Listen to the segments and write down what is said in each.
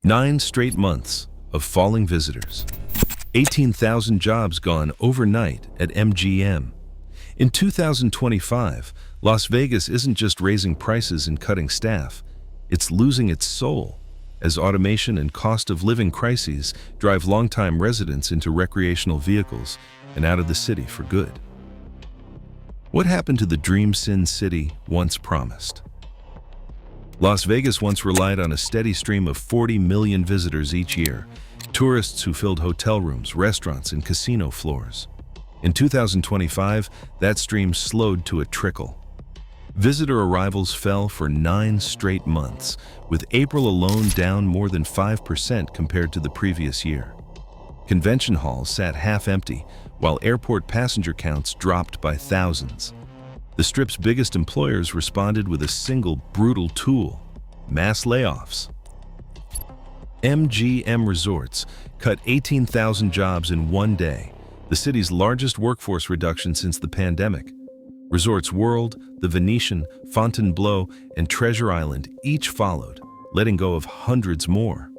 9 straight months of falling visitors. 18,000 jobs gone overnight at MGM. In 2025, Las Vegas isn't just raising prices and cutting staff, it's losing its soul as automation and cost of living crises drive longtime residents into recreational vehicles and out of the city for good. What happened to the dream Sin City once promised? Las Vegas once relied on a steady stream of 40 million visitors each year, tourists who filled hotel rooms, restaurants, and casino floors. In 2025, that stream slowed to a trickle. Visitor arrivals fell for 9 straight months, with April alone down more than 5% compared to the previous year. Convention halls sat half empty, while airport passenger counts dropped by thousands. The Strip's biggest employers responded with a single brutal tool: mass layoffs. MGM Resorts cut 18,000 jobs in one day, the city's largest workforce reduction since the pandemic. Resorts World, the Venetian, Fontainebleau, and Treasure Island each followed, letting go of hundreds more.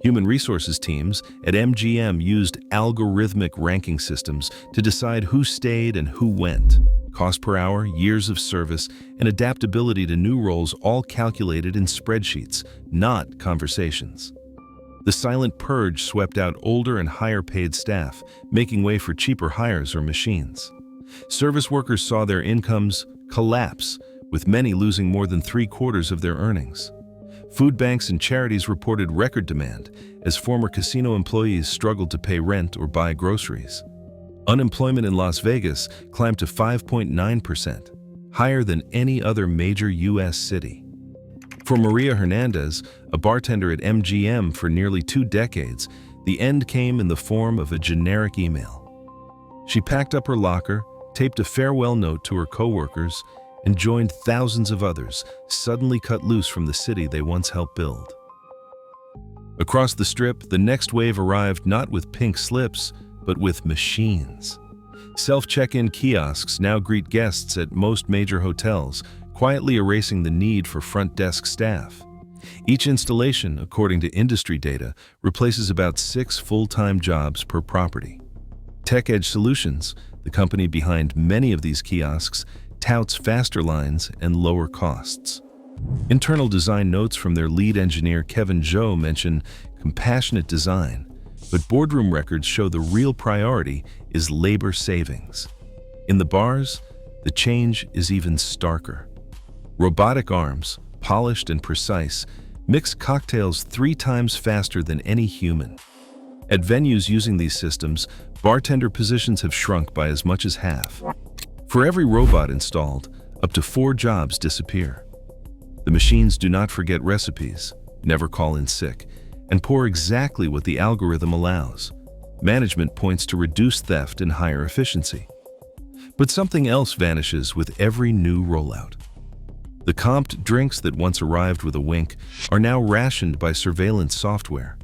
Human resources teams at MGM used algorithmic ranking systems to decide who stayed and who went. Cost per hour, years of service, and adaptability to new roles all calculated in spreadsheets, not conversations. The silent purge swept out older and higher-paid staff, making way for cheaper hires or machines. Service workers saw their incomes collapse, with many losing more than 3/4 of their earnings. Food banks and charities reported record demand as former casino employees struggled to pay rent or buy groceries. Unemployment in Las Vegas climbed to 5.9%, higher than any other major U.S. city. For Maria Hernandez, a bartender at MGM for nearly 2 decades, the end came in the form of a generic email. She packed up her locker, taped a farewell note to her coworkers, and joined thousands of others suddenly cut loose from the city they once helped build. Across the Strip, the next wave arrived not with pink slips, but with machines. Self-check-in kiosks now greet guests at most major hotels, quietly erasing the need for front desk staff. Each installation, according to industry data, replaces about 6 full-time jobs per property. TechEdge Solutions, the company behind many of these kiosks, touts faster lines and lower costs. Internal design notes from their lead engineer Kevin Zhou mention compassionate design, but boardroom records show the real priority is labor savings. In the bars, the change is even starker. Robotic arms, polished and precise, mix cocktails 3 times faster than any human. At venues using these systems, bartender positions have shrunk by as much as half. For every robot installed, up to 4 jobs disappear. The machines do not forget recipes, never call in sick, and pour exactly what the algorithm allows. Management points to reduced theft and higher efficiency. But something else vanishes with every new rollout. The comped drinks that once arrived with a wink are now rationed by surveillance software.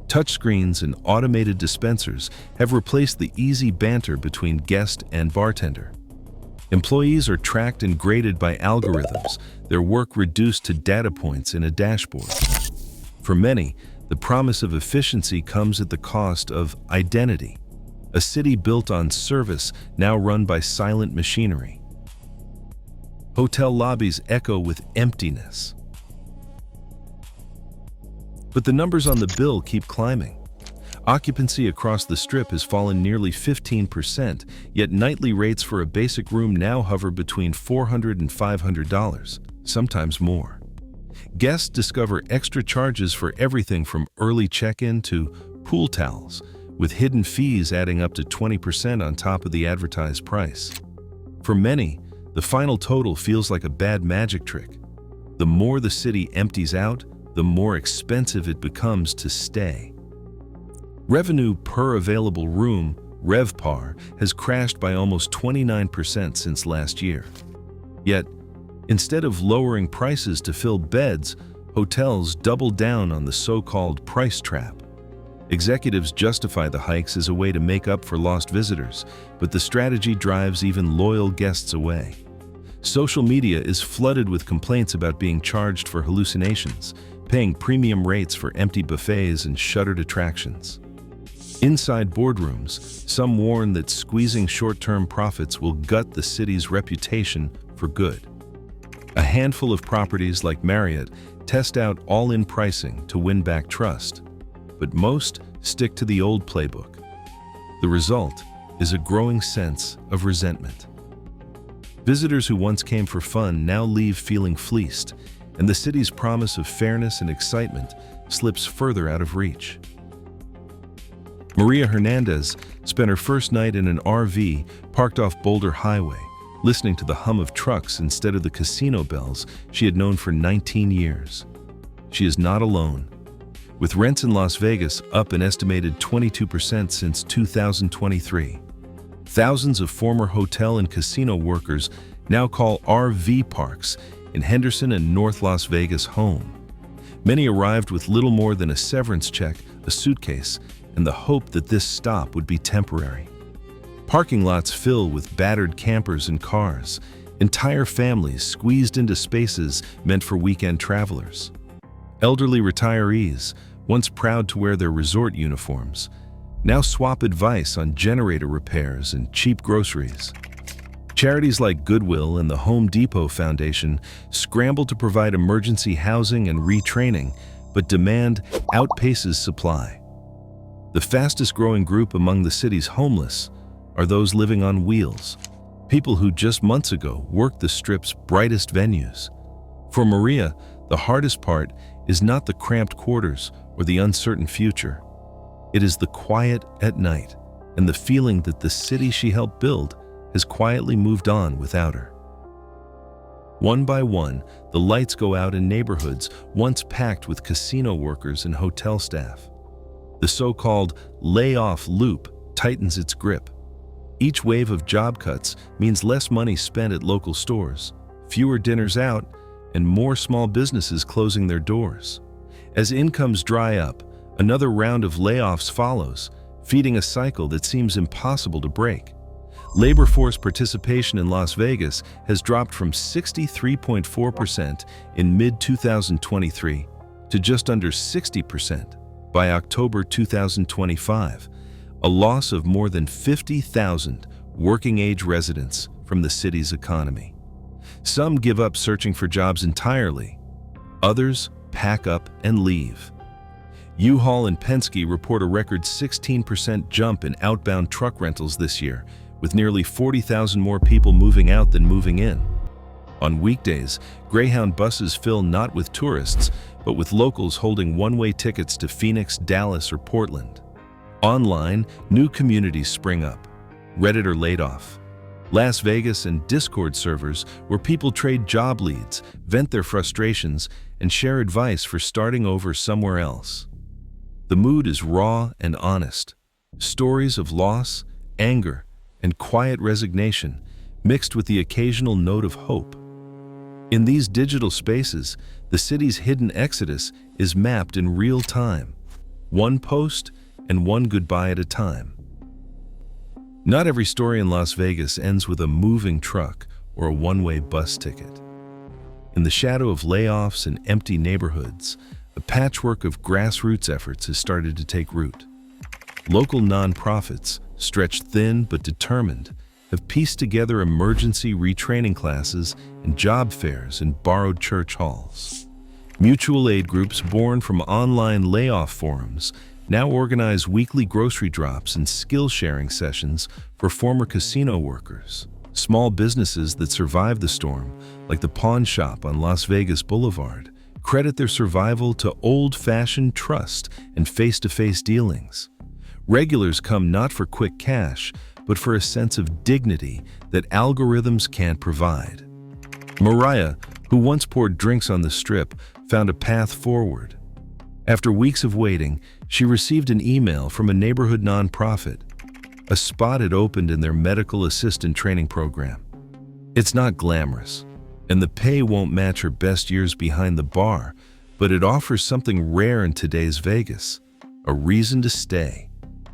Touchscreens and automated dispensers have replaced the easy banter between guest and bartender. Employees are tracked and graded by algorithms, their work reduced to data points in a dashboard. For many, the promise of efficiency comes at the cost of identity. A city built on service, now run by silent machinery. Hotel lobbies echo with emptiness. But the numbers on the bill keep climbing. Occupancy across the Strip has fallen nearly 15%, yet nightly rates for a basic room now hover between $400 and $500, sometimes more. Guests discover extra charges for everything from early check-in to pool towels, with hidden fees adding up to 20% on top of the advertised price. For many, the final total feels like a bad magic trick. The more the city empties out, the more expensive it becomes to stay. Revenue per available room, RevPAR, has crashed by almost 29% since last year. Yet, instead of lowering prices to fill beds, hotels double down on the so-called price trap. Executives justify the hikes as a way to make up for lost visitors, but the strategy drives even loyal guests away. Social media is flooded with complaints about being charged for hallucinations, paying premium rates for empty buffets and shuttered attractions. Inside boardrooms, some warn that squeezing short-term profits will gut the city's reputation for good. A handful of properties like Marriott test out all-in pricing to win back trust, but most stick to the old playbook. The result is a growing sense of resentment. Visitors who once came for fun now leave feeling fleeced, and the city's promise of fairness and excitement slips further out of reach. Maria Hernandez spent her first night in an RV parked off Boulder Highway, listening to the hum of trucks instead of the casino bells she had known for 19 years. She is not alone. With rents in Las Vegas up an estimated 22% since 2023, thousands of former hotel and casino workers now call RV parks in Henderson and North Las Vegas home. Many arrived with little more than a severance check, a suitcase, and the hope that this stop would be temporary. Parking lots fill with battered campers and cars, entire families squeezed into spaces meant for weekend travelers. Elderly retirees, once proud to wear their resort uniforms, now swap advice on generator repairs and cheap groceries. Charities like Goodwill and the Home Depot Foundation scramble to provide emergency housing and retraining, but demand outpaces supply. The fastest-growing group among the city's homeless are those living on wheels, people who just months ago worked the Strip's brightest venues. For Maria, the hardest part is not the cramped quarters or the uncertain future. It is the quiet at night and the feeling that the city she helped build has quietly moved on without her. One by one, the lights go out in neighborhoods once packed with casino workers and hotel staff. The so-called layoff loop tightens its grip. Each wave of job cuts means less money spent at local stores, fewer dinners out, and more small businesses closing their doors. As incomes dry up, another round of layoffs follows, feeding a cycle that seems impossible to break. Labor force participation in Las Vegas has dropped from 63.4% in mid-2023 to just under 60% by October 2025, a loss of more than 50,000 working-age residents from the city's economy. Some give up searching for jobs entirely. Others pack up and leave. U-Haul and Penske report a record 16% jump in outbound truck rentals this year, with nearly 40,000 more people moving out than moving in. On weekdays, Greyhound buses fill not with tourists, but with locals holding one-way tickets to Phoenix, Dallas, or Portland. Online, new communities spring up. Reddit are laid off. Las Vegas and Discord servers where people trade job leads, vent their frustrations, and share advice for starting over somewhere else. The mood is raw and honest. Stories of loss, anger, and quiet resignation mixed with the occasional note of hope. In these digital spaces, the city's hidden exodus is mapped in real time, one post and one goodbye at a time. Not every story in Las Vegas ends with a moving truck or a one-way bus ticket. In the shadow of layoffs and empty neighborhoods, a patchwork of grassroots efforts has started to take root. Local nonprofits, stretched thin but determined, have pieced together emergency retraining classes and job fairs in borrowed church halls. Mutual aid groups born from online layoff forums now organize weekly grocery drops and skill-sharing sessions for former casino workers. Small businesses that survived the storm, like the pawn shop on Las Vegas Boulevard, credit their survival to old-fashioned trust and face-to-face dealings. Regulars come not for quick cash, but for a sense of dignity that algorithms can't provide. Mariah, who once poured drinks on the Strip, found a path forward. After weeks of waiting, she received an email from a neighborhood nonprofit. A spot had opened in their medical assistant training program. It's not glamorous, and the pay won't match her best years behind the bar, but it offers something rare in today's Vegas: a reason to stay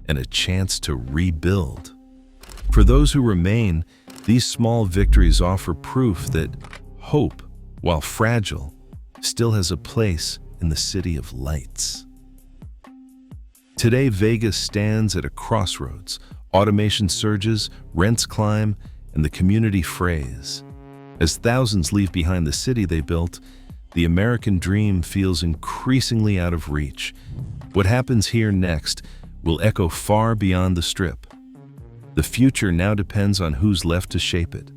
and a chance to rebuild. For those who remain, these small victories offer proof that hope, while fragile, still has a place in the city of lights. Today, Vegas stands at a crossroads. Automation surges, rents climb, and the community frays. As thousands leave behind the city they built, the American dream feels increasingly out of reach. What happens here next will echo far beyond the Strip. The future now depends on who's left to shape it.